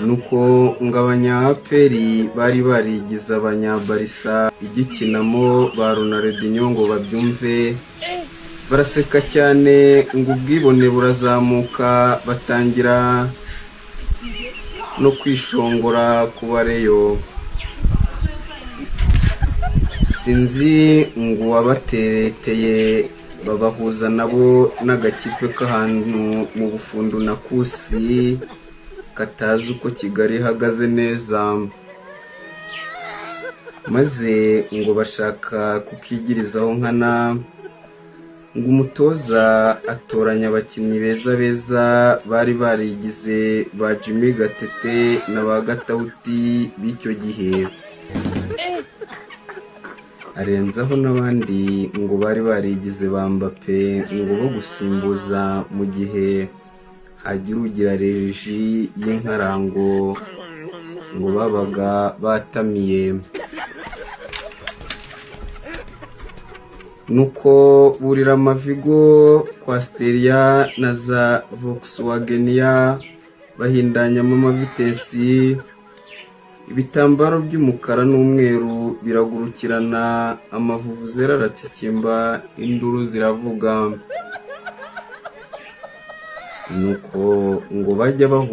nuko ngo abanyaperi bari barigize abanyabarisa igikinamo ba Ronaldinho ngo babyumve baraseka cyane ngo ubwibone burazamuka batangira no kwishongora ku bareyo. Sinzi ngo wabatereteye babahuza nabo n'agakipe k'ahantu mu Bufundu na Kusi katazi uko Kigali ihagaze neza, maze ngo bashaka kukigirizaho nkana. Ngo umutoza atoranya abakinnyi beza bari barigize ba Jimmy Gatete na ba Gatauti b'icyo gihe, arenzaho n'abandi ngo bari barigize ba Mbappe ngo bo gusimbuza mu gihe hagira ugira reji y'inkarango ngo babaga batamiye. Nuko burira amavigo kwa Steria na za Volkswagenia bahindanyamo amavitesi, ibitambaro by'umukara n'umweru biragurukirana, amavuvuzera aratsikimba, induru ziravuga. Nuko ngo bajya bahu